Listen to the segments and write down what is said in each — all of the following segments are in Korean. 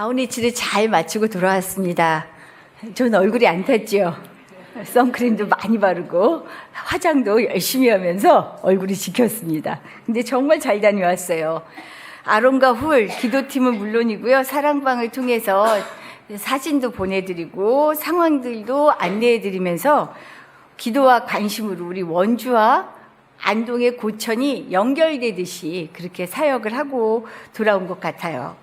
아웃리치를 잘 마치고 돌아왔습니다. 전 얼굴이 안 탔죠. 선크림도 많이 바르고 화장도 열심히 하면서 얼굴이 지켰습니다. 근데 정말 잘 다녀왔어요. 아론과 훌 기도팀은 물론이고요. 사랑방을 통해서 사진도 보내드리고 상황들도 안내해드리면서 기도와 관심으로 우리 원주와 안동의 고천이 연결되듯이 그렇게 사역을 하고 돌아온 것 같아요.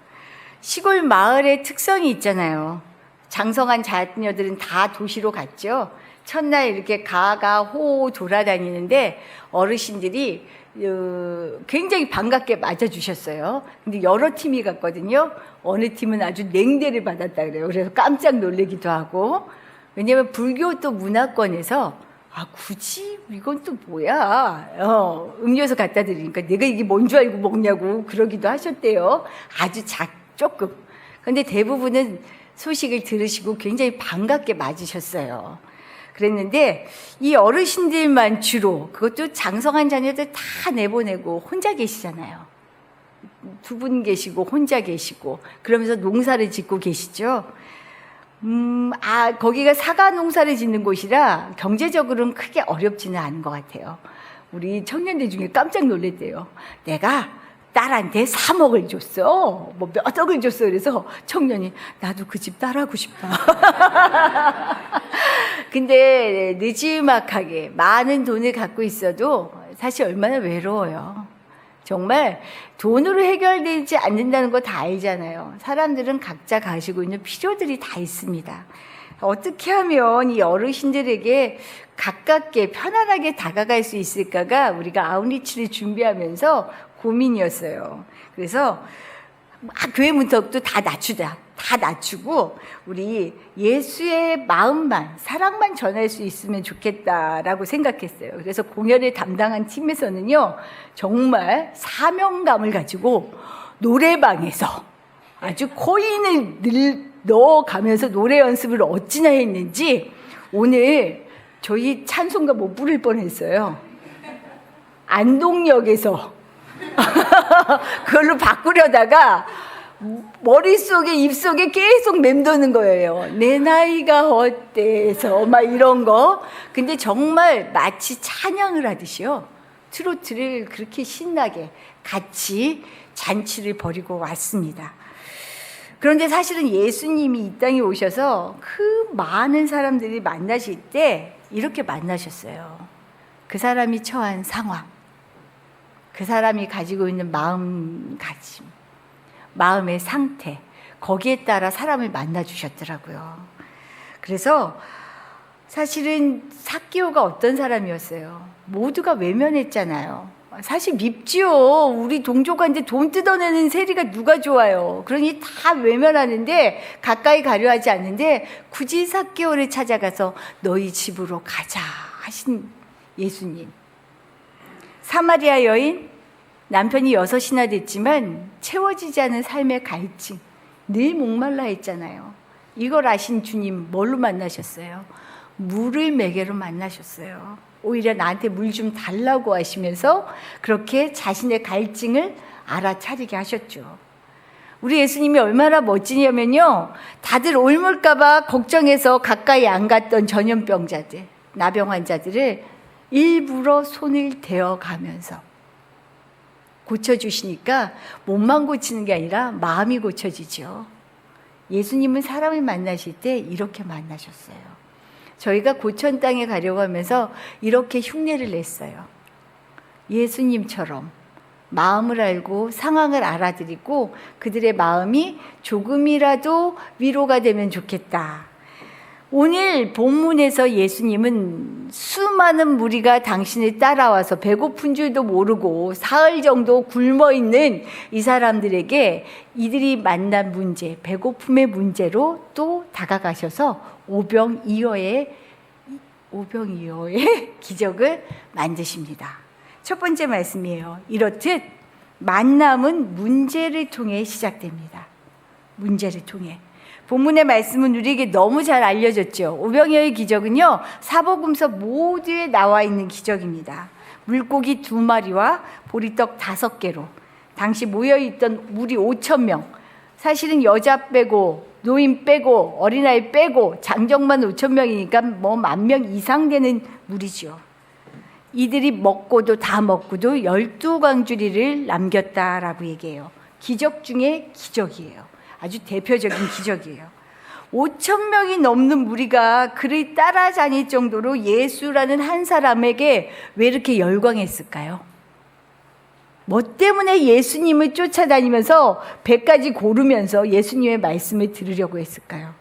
시골 마을의 특성이 있잖아요. 장성한 자녀들은 다 도시로 갔죠. 첫날 이렇게 가가 호 돌아다니는데 어르신들이 굉장히 반갑게 맞아주셨어요. 근데 여러 팀이 갔거든요. 어느 팀은 아주 냉대를 받았다 그래요. 그래서 깜짝 놀라기도 하고. 왜냐면 불교 또 문화권에서 굳이 이건 또 뭐야? 음료수 갖다 드리니까 내가 이게 뭔 줄 알고 먹냐고 그러기도 하셨대요. 아주 조금. 근데 대부분은 소식을 들으시고 굉장히 반갑게 맞으셨어요. 그랬는데 이 어르신들만 주로, 그것도 장성한 자녀들 다 내보내고 혼자 계시잖아요. 두 분 계시고 혼자 계시고 그러면서 농사를 짓고 계시죠. 거기가 사과 농사를 짓는 곳이라 경제적으로는 크게 어렵지는 않은 것 같아요. 우리 청년들 중에 깜짝 놀랐대요. 내가 딸한테 3억을 줬어. 몇 억을 줬어. 그래서 청년이 나도 그 집 딸하고 싶다. 근데 느지막하게 많은 돈을 갖고 있어도 사실 얼마나 외로워요. 정말 돈으로 해결되지 않는다는 거 다 알잖아요. 사람들은 각자 가지고 있는 필요들이 다 있습니다. 어떻게 하면 이 어르신들에게 가깝게 편안하게 다가갈 수 있을까가 우리가 아웃리치를 준비하면서 고민이었어요. 그래서 교회 문턱도 다 낮추고 우리 예수의 마음만, 사랑만 전할 수 있으면 좋겠다라고 생각했어요. 그래서 공연을 담당한 팀에서는요, 정말 사명감을 가지고 노래방에서 아주 코인을 넣어가면서 노래 연습을 어찌나 했는지 오늘 저희 찬송가 못 부를 뻔했어요. 안동역에서 그걸로 바꾸려다가 머릿속에 입속에 계속 맴도는 거예요. 내 나이가 어때서 막 이런 거. 근데 정말 마치 찬양을 하듯이요, 트로트를 그렇게 신나게 같이 잔치를 벌이고 왔습니다. 그런데 사실은 예수님이 이 땅에 오셔서 그 많은 사람들이 만나실 때 이렇게 만나셨어요. 그 사람이 처한 상황, 그 사람이 가지고 있는 마음가짐, 마음의 상태, 거기에 따라 사람을 만나주셨더라고요. 그래서 사실은 삭개오가 어떤 사람이었어요? 모두가 외면했잖아요. 사실 밉지요. 우리 동족한테 돈 뜯어내는 세리가 누가 좋아요. 그러니 다 외면하는데 가까이 가려 하지 않는데 굳이 삭개오를 찾아가서 너희 집으로 가자 하신 예수님. 사마리아 여인, 남편이 6이나 됐지만 채워지지 않은 삶의 갈증, 늘 목말라 했잖아요. 이걸 아신 주님 뭘로 만나셨어요? 물을 매개로 만나셨어요. 오히려 나한테 물 좀 달라고 하시면서 그렇게 자신의 갈증을 알아차리게 하셨죠. 우리 예수님이 얼마나 멋지냐면요, 다들 옮을까봐 걱정해서 가까이 안 갔던 전염병자들, 나병 환자들을 일부러 손을 대어가면서 고쳐주시니까 몸만 고치는 게 아니라 마음이 고쳐지죠. 예수님은 사람을 만나실 때 이렇게 만나셨어요. 저희가 고천 땅에 가려고 하면서 이렇게 흉내를 냈어요. 예수님처럼 마음을 알고 상황을 알아들이고 그들의 마음이 조금이라도 위로가 되면 좋겠다. 오늘 본문에서 예수님은 수많은 무리가 당신을 따라와서 배고픈 줄도 모르고 사흘 정도 굶어있는 이 사람들에게 이들이 만난 문제, 배고픔의 문제로 또 다가가셔서 오병이어의 기적을 만드십니다. 첫 번째 말씀이에요. 이렇듯 만남은 문제를 통해 시작됩니다. 문제를 통해. 본문의 말씀은 우리에게 너무 잘 알려졌죠. 오병이어의 기적은요, 사복음서 모두에 나와 있는 기적입니다. 물고기 2마리와 보리떡 5개로 당시 모여있던 무리 5,000명, 사실은 여자 빼고 노인 빼고 어린아이 빼고 장정만 5천 명이니까 뭐 10,000명 이상 되는 무리죠. 이들이 먹고도 다 먹고도 12광주리를 남겼다라고 얘기해요. 기적 중에 기적이에요. 아주 대표적인 기적이에요. 5천 명이 넘는 무리가 그를 따라다닐 정도로 예수라는 한 사람에게 왜 이렇게 열광했을까요? 뭐 때문에 예수님을 쫓아다니면서 100가지 고르면서 예수님의 말씀을 들으려고 했을까요?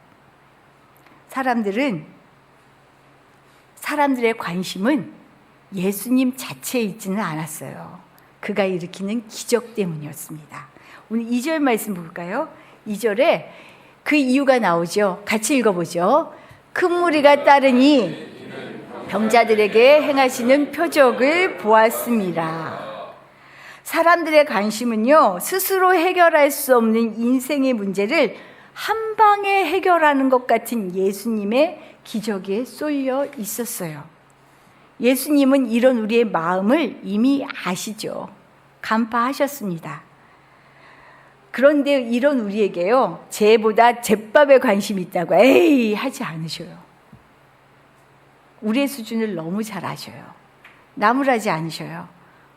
사람들의 관심은 예수님 자체에 있지는 않았어요. 그가 일으키는 기적 때문이었습니다. 오늘 2절 말씀 볼까요? 2절에 그 이유가 나오죠. 같이 읽어보죠. 큰 무리가 따르니 병자들에게 행하시는 표적을 보았습니다. 사람들의 관심은요, 스스로 해결할 수 없는 인생의 문제를 한 방에 해결하는 것 같은 예수님의 기적에 쏠려 있었어요. 예수님은 이런 우리의 마음을 이미 아시죠. 간파하셨습니다. 그런데 이런 우리에게요, 쟤보다 잿밥에 관심이 있다고 에이 하지 않으셔요. 우리의 수준을 너무 잘 아셔요. 나무라지 않으셔요.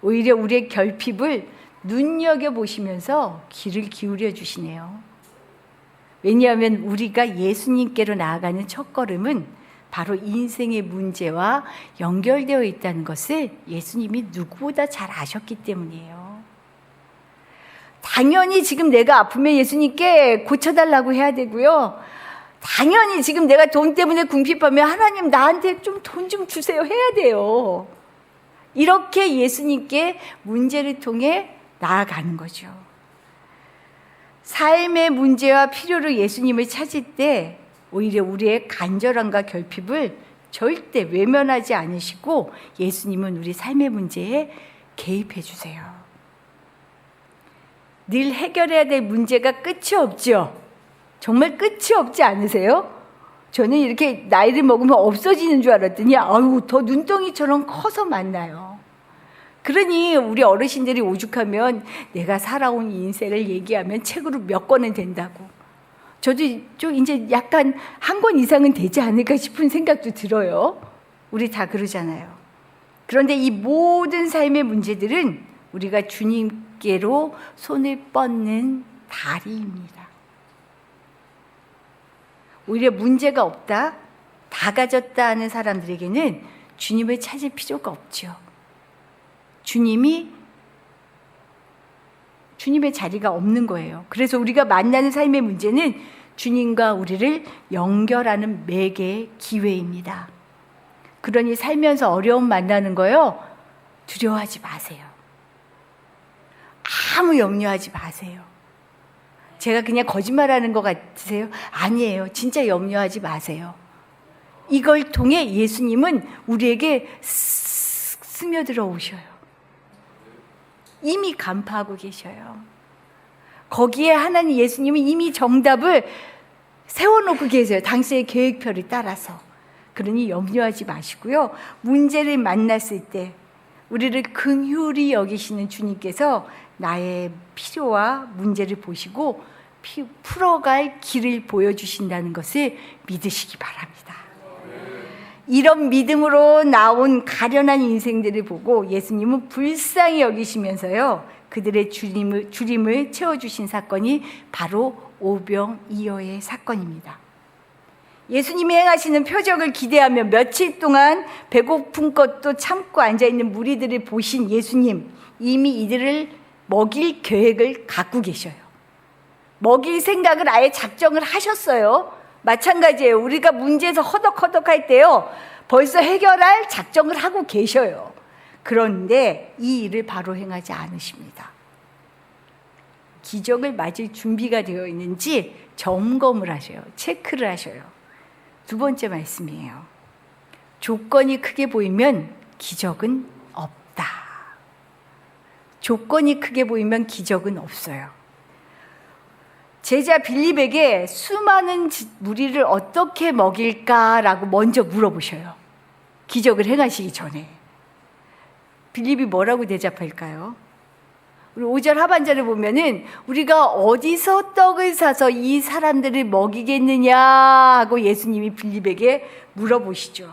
오히려 우리의 결핍을 눈여겨보시면서 귀를 기울여 주시네요. 왜냐하면 우리가 예수님께로 나아가는 첫걸음은 바로 인생의 문제와 연결되어 있다는 것을 예수님이 누구보다 잘 아셨기 때문이에요. 당연히 지금 내가 아프면 예수님께 고쳐달라고 해야 되고요. 당연히 지금 내가 돈 때문에 궁핍하면 하나님 나한테 좀 돈 좀 주세요 해야 돼요. 이렇게 예수님께 문제를 통해 나아가는 거죠. 삶의 문제와 필요로 예수님을 찾을 때 오히려 우리의 간절함과 결핍을 절대 외면하지 않으시고 예수님은 우리 삶의 문제에 개입해 주세요. 늘 해결해야 될 문제가 끝이 없죠. 정말 끝이 없지 않으세요? 저는 이렇게 나이를 먹으면 없어지는 줄 알았더니 아유 더 눈덩이처럼 커서 만나요. 그러니 우리 어르신들이 오죽하면 내가 살아온 인생을 얘기하면 책으로 몇 권은 된다고. 저도 좀 이제 약간 한 권 이상은 되지 않을까 싶은 생각도 들어요. 우리 다 그러잖아요. 그런데 이 모든 삶의 문제들은 우리가 주님께로 손을 뻗는 다리입니다. 오히려 문제가 없다, 다 가졌다 하는 사람들에게는 주님을 찾을 필요가 없죠. 주님의 자리가 없는 거예요. 그래서 우리가 만나는 삶의 문제는 주님과 우리를 연결하는 매개의 기회입니다. 그러니 살면서 어려움 만나는 거요, 두려워하지 마세요. 아무 염려하지 마세요. 제가 그냥 거짓말하는 것 같으세요? 아니에요. 진짜 염려하지 마세요. 이걸 통해 예수님은 우리에게 스며들어 오셔요. 이미 간파하고 계셔요. 거기에 하나님 예수님은 이미 정답을 세워놓고 계세요. 당신의 계획표를 따라서. 그러니 염려하지 마시고요. 문제를 만났을 때 우리를 긍휼히 여기시는 주님께서 나의 필요와 문제를 보시고 풀어갈 길을 보여주신다는 것을 믿으시기 바랍니다. 이런 믿음으로 나온 가련한 인생들을 보고 예수님은 불쌍히 여기시면서요, 그들의 주림을 채워주신 사건이 바로 오병이어의 사건입니다. 예수님이 행하시는 표적을 기대하며 며칠 동안 배고픈 것도 참고 앉아있는 무리들을 보신 예수님, 이미 이들을 먹일 계획을 갖고 계셔요. 먹일 생각을 아예 작정을 하셨어요. 마찬가지예요. 우리가 문제에서 허덕허덕할 때요, 벌써 해결할 작정을 하고 계셔요. 그런데 이 일을 바로 행하지 않으십니다. 기적을 맞을 준비가 되어 있는지 점검을 하셔요. 체크를 하셔요. 두 번째 말씀이에요. 조건이 크게 보이면 기적은 없다. 조건이 크게 보이면 기적은 없어요. 제자 빌립에게 수많은 무리를 어떻게 먹일까라고 먼저 물어보셔요. 기적을 행하시기 전에. 빌립이 뭐라고 대답할까요? 우리 5절 하반절에 보면은 우리가 어디서 떡을 사서 이 사람들을 먹이겠느냐 하고 예수님이 빌립에게 물어보시죠.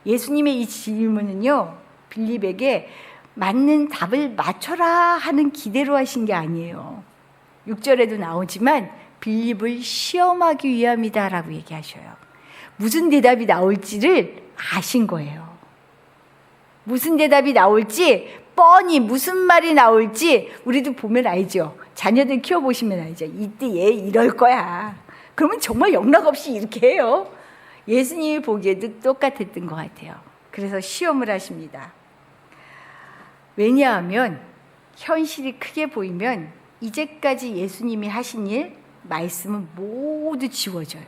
예수님의 이 질문은요, 빌립에게 맞는 답을 맞춰라 하는 기대로 하신 게 아니에요. 6절에도 나오지만 빌립을 시험하기 위함이다라고 얘기하셔요. 무슨 대답이 나올지를 아신 거예요. 무슨 대답이 나올지 뻔히 무슨 말이 나올지 우리도 보면 알죠. 자녀들 키워보시면 알죠. 이때 얘 이럴 거야. 그러면 정말 영락없이 이렇게 해요. 예수님이 보기에도 똑같았던 것 같아요. 그래서 시험을 하십니다. 왜냐하면 현실이 크게 보이면 이제까지 예수님이 하신 일, 말씀은 모두 지워져요.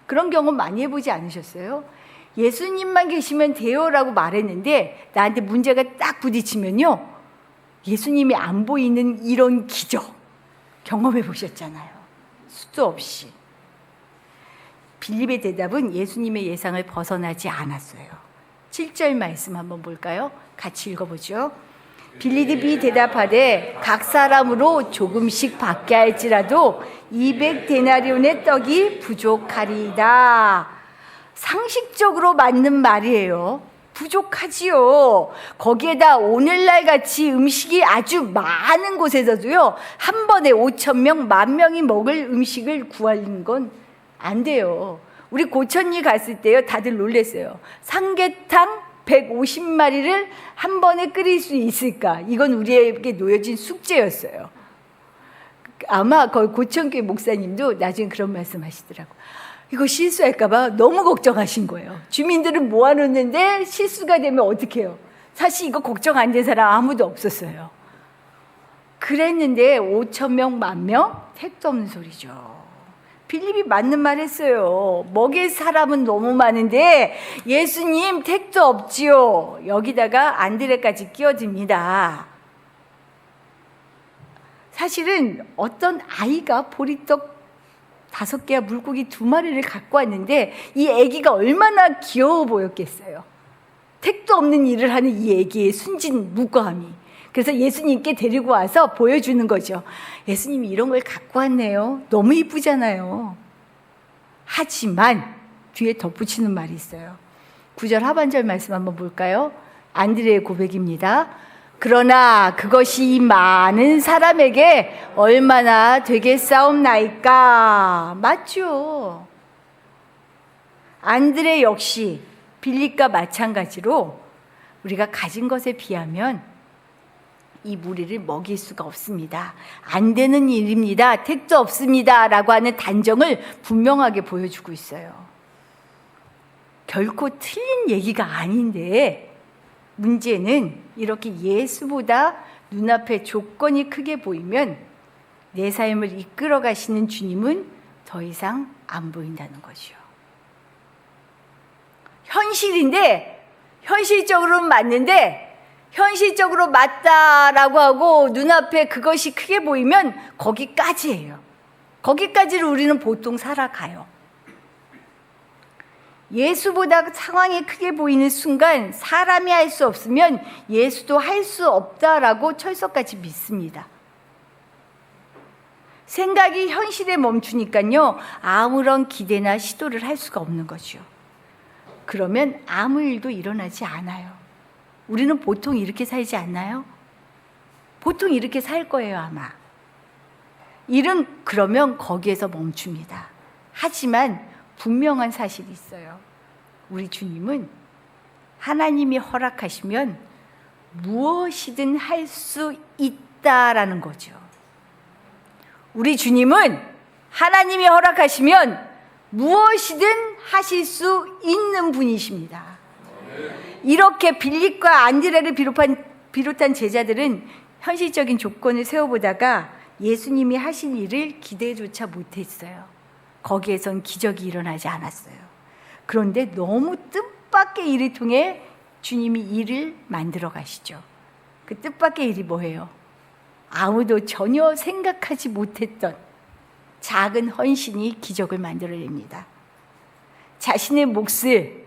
그런 경험 많이 해보지 않으셨어요? 예수님만 계시면 돼요라고 말했는데 나한테 문제가 딱 부딪히면요, 예수님이 안 보이는 이런 기적 경험해 보셨잖아요. 수도 없이. 빌립의 대답은 예수님의 예상을 벗어나지 않았어요. 7절 말씀 한번 볼까요? 같이 읽어보죠. 빌립이 대답하되 각 사람으로 조금씩 받게 할지라도 200데나리온의 떡이 부족하리이다. 상식적으로 맞는 말이에요. 부족하지요. 거기에다 오늘날 같이 음식이 아주 많은 곳에서도요, 한 번에 5,000명, 10,000명이 먹을 음식을 구하는 건 안 돼요. 우리 고천리 갔을 때요, 다들 놀랐어요. 삼계탕 150마리를 한 번에 끓일 수 있을까? 이건 우리에게 놓여진 숙제였어요. 아마 거기 고천교회 목사님도 나중에 그런 말씀 하시더라고요. 이거 실수할까봐 너무 걱정하신 거예요. 주민들은 모아놓는데 실수가 되면 어떡해요? 사실 이거 걱정 안 된 사람 아무도 없었어요. 그랬는데 5,000명, 10,000명? 택도 없는 소리죠. 빌립이 맞는 말 했어요. 먹일 사람은 너무 많은데 예수님 택도 없지요. 여기다가 안드레까지 끼워듭니다. 사실은 어떤 아이가 보리떡 5개와 물고기 2마리를 갖고 왔는데 이 아기가 얼마나 귀여워 보였겠어요. 택도 없는 일을 하는 이 아기의 순진 무고함이. 그래서 예수님께 데리고 와서 보여주는 거죠. 예수님이 이런 걸 갖고 왔네요. 너무 이쁘잖아요. 하지만 뒤에 덧붙이는 말이 있어요. 9절 하반절 말씀 한번 볼까요? 안드레의 고백입니다. 그러나 그것이 이 많은 사람에게 얼마나 되겠사옵나이까. 맞죠? 안드레 역시 빌립과 마찬가지로 우리가 가진 것에 비하면 이 무리를 먹일 수가 없습니다. 안 되는 일입니다. 택도 없습니다. 라고 하는 단정을 분명하게 보여주고 있어요. 결코 틀린 얘기가 아닌데 문제는 이렇게 예수보다 눈앞에 조건이 크게 보이면 내 삶을 이끌어 가시는 주님은 더 이상 안 보인다는 거죠. 현실인데, 현실적으로는 맞는데 현실적으로 맞다라고 하고 눈앞에 그것이 크게 보이면 거기까지예요. 거기까지를 우리는 보통 살아가요. 예수보다 상황이 크게 보이는 순간 사람이 할 수 없으면 예수도 할 수 없다라고 철석같이 믿습니다. 생각이 현실에 멈추니까요, 아무런 기대나 시도를 할 수가 없는 거죠. 그러면 아무 일도 일어나지 않아요. 우리는 보통 이렇게 살지 않나요? 보통 이렇게 살 거예요, 아마. 일은 그러면 거기에서 멈춥니다. 하지만 분명한 사실이 있어요. 우리 주님은 하나님이 허락하시면 무엇이든 할 수 있다라는 거죠. 우리 주님은 하나님이 허락하시면 무엇이든 하실 수 있는 분이십니다. 이렇게 빌립과 안드레를 비롯한 제자들은 현실적인 조건을 세워보다가 예수님이 하신 일을 기대조차 못했어요. 거기에선 기적이 일어나지 않았어요. 그런데 너무 뜻밖의 일을 통해 주님이 일을 만들어 가시죠. 그 뜻밖의 일이 뭐예요? 아무도 전혀 생각하지 못했던 작은 헌신이 기적을 만들어냅니다. 자신의 몫을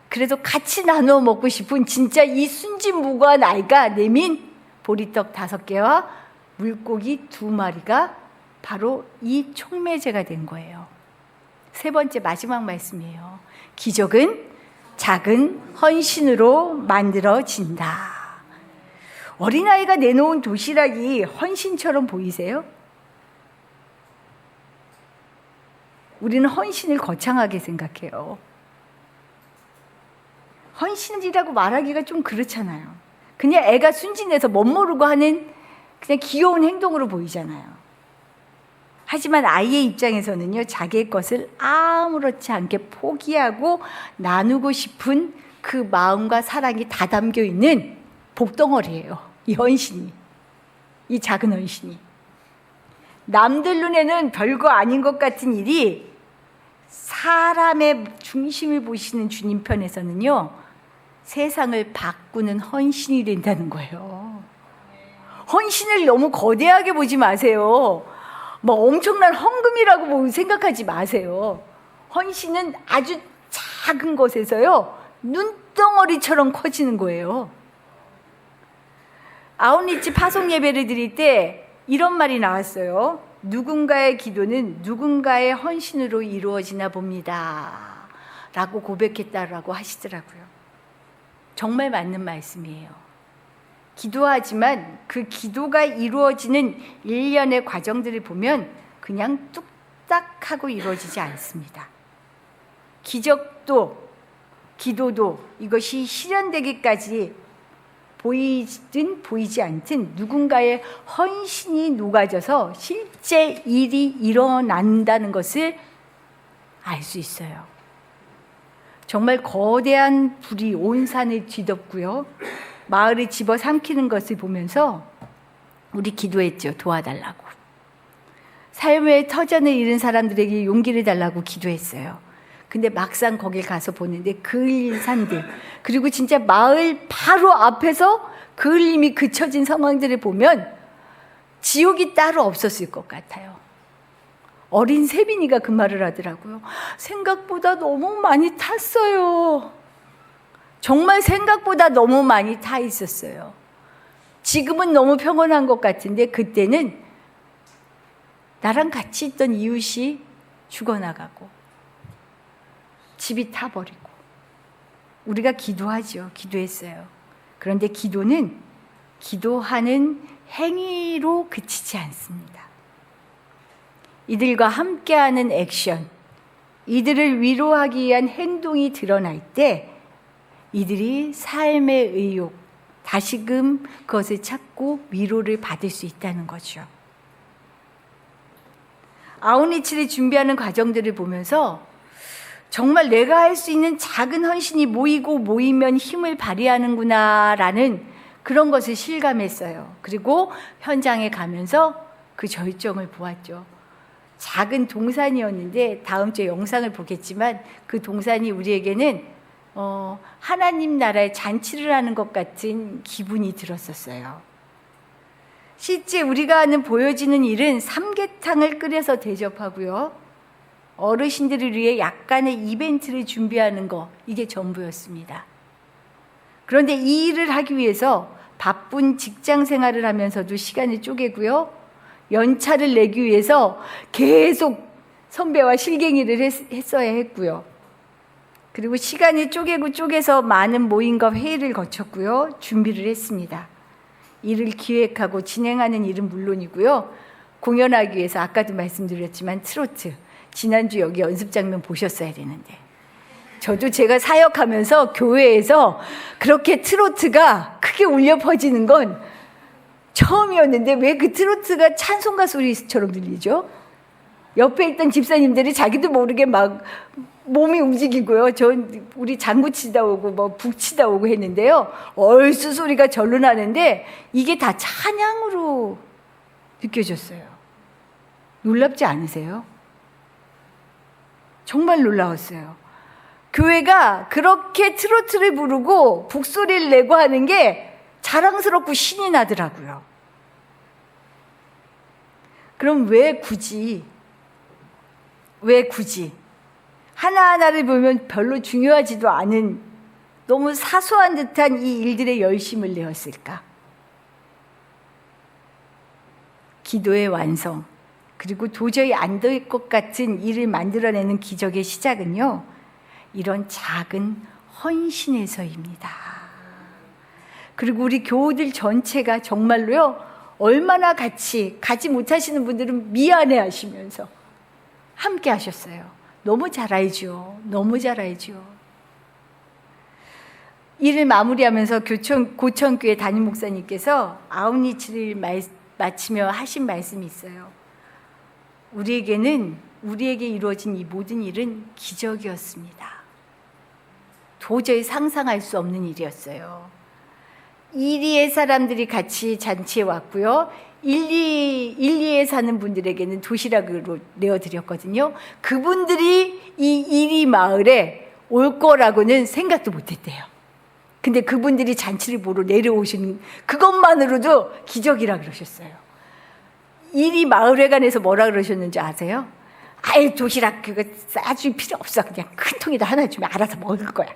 그래도 같이 나누어 먹고 싶은 진짜 이 순진무구한 아이가 내민 보리떡 5개와 물고기 2마리가 바로 이 촉매제가 된 거예요. 3번째 마지막 말씀이에요. 기적은 작은 헌신으로 만들어진다. 어린아이가 내놓은 도시락이 헌신처럼 보이세요? 우리는 헌신을 거창하게 생각해요. 헌신이라고 말하기가 좀 그렇잖아요. 그냥 애가 순진해서 멋모르고 하는 그냥 귀여운 행동으로 보이잖아요. 하지만 아이의 입장에서는요, 자기의 것을 아무렇지 않게 포기하고 나누고 싶은 그 마음과 사랑이 다 담겨 있는 복덩어리예요. 이 헌신이. 이 작은 헌신이. 남들 눈에는 별거 아닌 것 같은 일이 사람의 중심을 보시는 주님 편에서는요, 세상을 바꾸는 헌신이 된다는 거예요. 헌신을 너무 거대하게 보지 마세요. 뭐 엄청난 헌금이라고 생각하지 마세요. 헌신은 아주 작은 것에서요, 눈덩어리처럼 커지는 거예요. 아웃리치 파송 예배를 드릴 때 이런 말이 나왔어요. 누군가의 기도는 누군가의 헌신으로 이루어지나 봅니다 라고 고백했다라고 하시더라고요. 정말 맞는 말씀이에요. 기도하지만 그 기도가 이루어지는 일련의 과정들을 보면 그냥 뚝딱 하고 이루어지지 않습니다. 기적도 기도도 이것이 실현되기까지 보이든 보이지 않든 누군가의 헌신이 녹아져서 실제 일이 일어난다는 것을 알 수 있어요. 정말 거대한 불이 온 산을 뒤덮고요, 마을을 집어삼키는 것을 보면서 우리 기도했죠. 도와달라고. 삶의 터전을 잃은 사람들에게 용기를 달라고 기도했어요. 근데 막상 거길 가서 보는데 그을린 산들, 그리고 진짜 마을 바로 앞에서 그을림이 그쳐진 상황들을 보면 지옥이 따로 없었을 것 같아요. 어린 세빈이가 그 말을 하더라고요. 생각보다 너무 많이 탔어요. 정말 생각보다 너무 많이 타 있었어요. 지금은 너무 평온한 것 같은데 그때는 나랑 같이 있던 이웃이 죽어나가고 집이 타버리고, 우리가 기도하죠. 기도했어요. 그런데 기도는 기도하는 행위로 그치지 않습니다. 이들과 함께하는 액션, 이들을 위로하기 위한 행동이 드러날 때 이들이 삶의 의욕, 다시금 그것을 찾고 위로를 받을 수 있다는 거죠. 아웃리치를 준비하는 과정들을 보면서 정말 내가 할 수 있는 작은 헌신이 모이면 힘을 발휘하는구나라는 그런 것을 실감했어요. 그리고 현장에 가면서 그 절정을 보았죠. 작은 동산이었는데 다음 주에 영상을 보겠지만 그 동산이 우리에게는 하나님 나라의 잔치를 하는 것 같은 기분이 들었었어요. 실제 우리가 하는 보여지는 일은 삼계탕을 끓여서 대접하고요, 어르신들을 위해 약간의 이벤트를 준비하는 거, 이게 전부였습니다. 그런데 이 일을 하기 위해서 바쁜 직장 생활을 하면서도 시간을 쪼개고요, 연차를 내기 위해서 계속 선배와 실갱이를 했어야 했고요, 그리고 시간을 쪼개서 많은 모임과 회의를 거쳤고요, 준비를 했습니다. 일을 기획하고 진행하는 일은 물론이고요, 공연하기 위해서 아까도 말씀드렸지만 트로트, 지난주 여기 연습 장면 보셨어야 되는데, 저도 제가 사역하면서 교회에서 그렇게 트로트가 크게 울려 퍼지는 건 처음이었는데 왜 그 트로트가 찬송가 소리처럼 들리죠? 옆에 있던 집사님들이 자기도 모르게 막 몸이 움직이고요, 우리 장구 치다 오고 뭐 북 치다 오고 했는데요, 얼쑤 소리가 절로 나는데 이게 다 찬양으로 느껴졌어요. 놀랍지 않으세요? 정말 놀라웠어요. 교회가 그렇게 트로트를 부르고 북소리를 내고 하는 게 자랑스럽고 신이 나더라고요. 그럼 왜 굳이 하나하나를 보면 별로 중요하지도 않은 너무 사소한 듯한 이 일들에 열심을 내었을까? 기도의 완성, 그리고 도저히 안 될 것 같은 일을 만들어내는 기적의 시작은요, 이런 작은 헌신에서입니다. 그리고 우리 교우들 전체가 정말로요, 얼마나 같이 가지 못하시는 분들은 미안해 하시면서 함께 하셨어요. 너무 잘 알죠. 너무 잘 알죠. 일을 마무리하면서 고천교회 담임 목사님께서 아웃리치를 마치며 하신 말씀이 있어요. 우리에게 이루어진 이 모든 일은 기적이었습니다. 도저히 상상할 수 없는 일이었어요. 1, 2의 사람들이 같이 잔치에 왔고요. 1, 2에 사는 분들에게는 도시락으로 내어드렸거든요. 그분들이 이 1위 마을에 올 거라고는 생각도 못했대요. 근데 그분들이 잔치를 보러 내려오신 그것만으로도 기적이라 그러셨어요. 1위 마을회관에서 뭐라 그러셨는지 아세요? 아예 도시락 그거 싸줄 필요 없어. 그냥 큰 통에다 하나 주면 알아서 먹을 거야.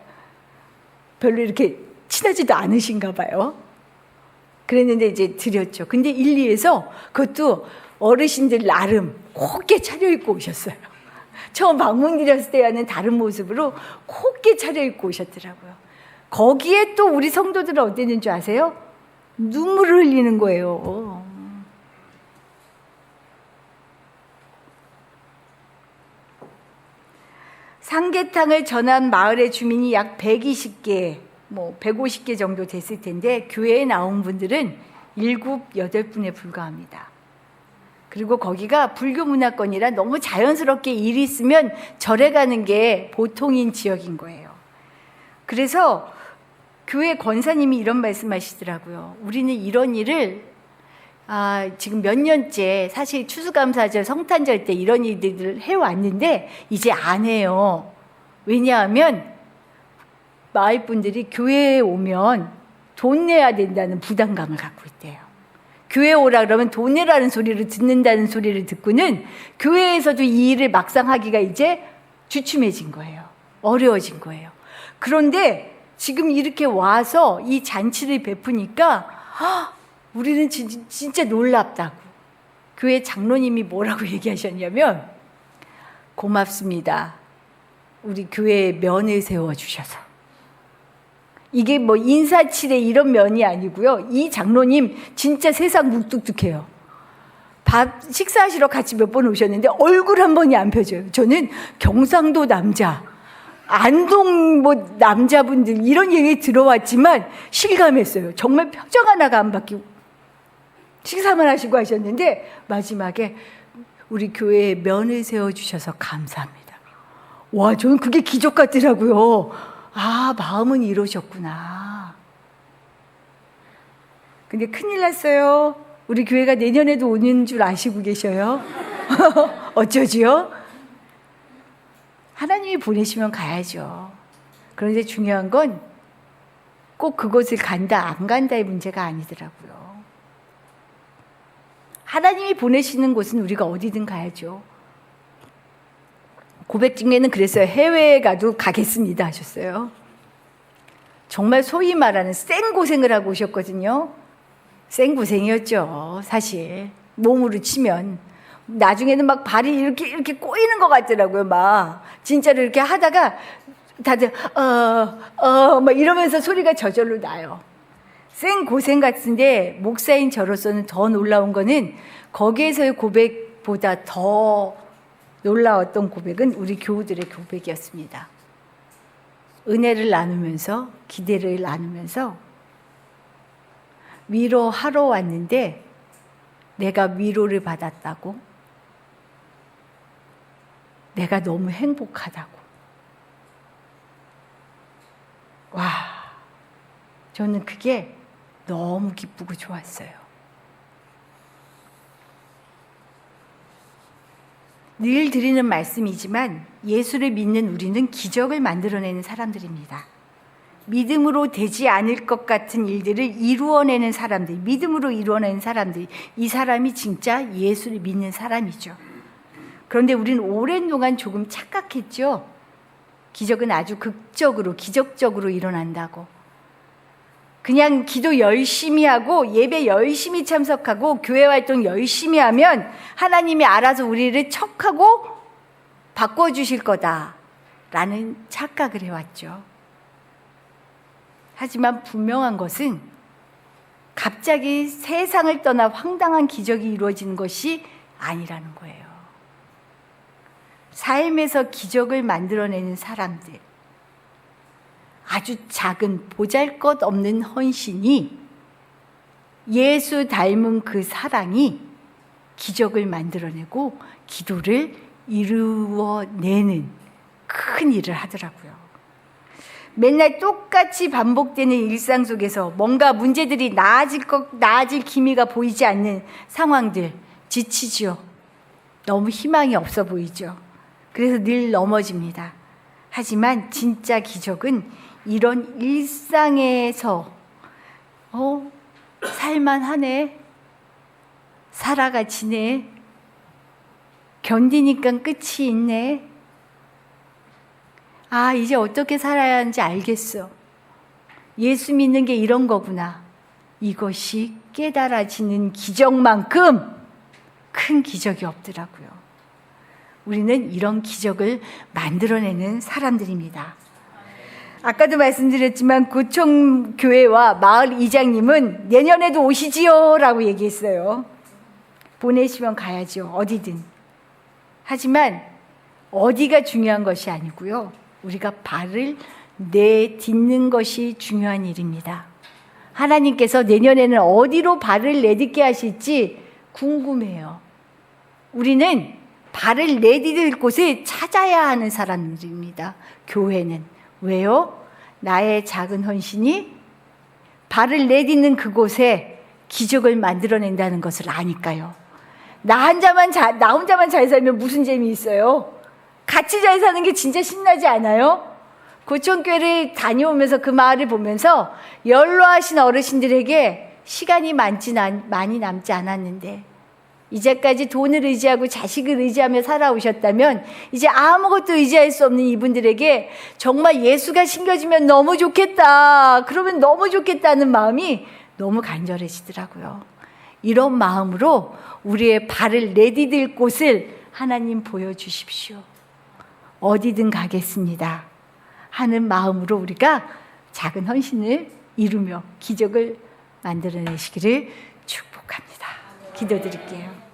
별로 이렇게 친하지도 않으신가 봐요. 그랬는데 이제 드렸죠. 근데 1, 2에서 그것도 어르신들 나름 곱게 차려입고 오셨어요. 처음 방문 드렸을 때와는 다른 모습으로 곱게 차려입고 오셨더라고요. 거기에 또 우리 성도들은 어땠는 줄 아세요? 눈물을 흘리는 거예요. 삼계탕을 전한 마을의 주민이 약 120개, 150개 정도 됐을 텐데 교회에 나온 분들은 7, 8분에 불과합니다. 그리고 거기가 불교 문화권이라 너무 자연스럽게 일이 있으면 절에 가는 게 보통인 지역인 거예요. 그래서 교회 권사님이 이런 말씀하시더라고요. 우리는 이런 일을 지금 몇 년째, 사실 추수감사절, 성탄절 때 이런 일들을 해왔는데 이제 안 해요. 왜냐하면 마을 분들이 교회에 오면 돈 내야 된다는 부담감을 갖고 있대요. 교회에 오라 그러면 돈 내라는 소리를 듣는다는 소리를 듣고는 교회에서도 이 일을 막상 하기가 이제 주춤해진 거예요. 어려워진 거예요. 그런데 지금 이렇게 와서 이 잔치를 베푸니까 우리는 진짜 놀랍다고. 교회 장로님이 뭐라고 얘기하셨냐면, 고맙습니다. 우리 교회에 면을 세워주셔서. 이게 인사치레 이런 면이 아니고요. 이 장로님 진짜 세상 묵뚝뚝해요. 식사하시러 같이 몇 번 오셨는데 얼굴 한 번이 안 펴져요. 저는 경상도 남자, 안동 남자분들 이런 얘기 들어왔지만 실감했어요. 정말 표정 하나가 안 바뀌고 식사만 하시고 하셨는데 마지막에 우리 교회에 면을 세워주셔서 감사합니다. 와, 저는 그게 기적 같더라고요. 마음은 이러셨구나. 근데 큰일 났어요. 우리 교회가 내년에도 오는 줄 아시고 계셔요. 어쩌지요? 하나님이 보내시면 가야죠. 그런데 중요한 건 꼭 그곳을 간다, 안 간다의 문제가 아니더라고요. 하나님이 보내시는 곳은 우리가 어디든 가야죠. 고백 중에는 그랬어요. 해외에 가도 가겠습니다 하셨어요. 정말 소위 말하는 생고생을 하고 오셨거든요. 생고생이었죠. 사실 몸으로 치면. 나중에는 막 발이 이렇게 꼬이는 것 같더라고요. 막 진짜로 이렇게 하다가 다들 막 이러면서 소리가 저절로 나요. 생고생 같은데 목사인 저로서는 더 놀라운 거는 거기에서의 고백보다 더 놀라웠던 고백은 우리 교우들의 고백이었습니다. 은혜를 나누면서, 기대를 나누면서 위로하러 왔는데 내가 위로를 받았다고, 내가 너무 행복하다고. 와, 저는 그게 너무 기쁘고 좋았어요. 늘 드리는 말씀이지만 예수를 믿는 우리는 기적을 만들어내는 사람들입니다. 믿음으로 되지 않을 것 같은 일들을 이루어내는 사람들, 믿음으로 이루어내는 사람들, 이 사람이 진짜 예수를 믿는 사람이죠. 그런데 우리는 오랜 동안 조금 착각했죠. 기적은 아주 기적적으로 일어난다고. 그냥 기도 열심히 하고 예배 열심히 참석하고 교회 활동 열심히 하면 하나님이 알아서 우리를 척하고 바꿔주실 거다라는 착각을 해왔죠. 하지만 분명한 것은 갑자기 세상을 떠나 황당한 기적이 이루어지는 것이 아니라는 거예요. 삶에서 기적을 만들어내는 사람들, 아주 작은 보잘것없는 헌신이, 예수 닮은 그 사랑이 기적을 만들어내고 기도를 이루어내는 큰 일을 하더라고요. 맨날 똑같이 반복되는 일상 속에서 뭔가 문제들이 나아질 기미가 보이지 않는 상황들, 지치죠. 너무 희망이 없어 보이죠. 그래서 늘 넘어집니다. 하지만 진짜 기적은 이런 일상에서 살만하네, 살아가지네, 견디니까 끝이 있네, 아 이제 어떻게 살아야 하는지 알겠어, 예수 믿는 게 이런 거구나, 이것이 깨달아지는 기적만큼 큰 기적이 없더라고요. 우리는 이런 기적을 만들어내는 사람들입니다. 아까도 말씀드렸지만 구청교회와 마을 이장님은 내년에도 오시지요 라고 얘기했어요. 보내시면 가야죠, 어디든. 하지만 어디가 중요한 것이 아니고요, 우리가 발을 내딛는 것이 중요한 일입니다. 하나님께서 내년에는 어디로 발을 내딛게 하실지 궁금해요. 우리는 발을 내디딜 곳을 찾아야 하는 사람들입니다. 교회는. 왜요? 나의 작은 헌신이 발을 내딛는 그곳에 기적을 만들어낸다는 것을 아니까요. 나 혼자만 잘 살면 무슨 재미있어요? 같이 잘 사는 게 진짜 신나지 않아요? 구청교회를 다녀오면서 그 마을을 보면서 연로하신 어르신들에게 시간이 많이 남지 않았는데, 이제까지 돈을 의지하고 자식을 의지하며 살아오셨다면 이제 아무것도 의지할 수 없는 이분들에게 정말 예수가 신겨지면 너무 좋겠다, 그러면 너무 좋겠다는 마음이 너무 간절해지더라고요. 이런 마음으로 우리의 발을 내디딜 곳을 하나님 보여주십시오. 어디든 가겠습니다 하는 마음으로 우리가 작은 헌신을 이루며 기적을 만들어내시기를 축복합니다. 기도드릴게요.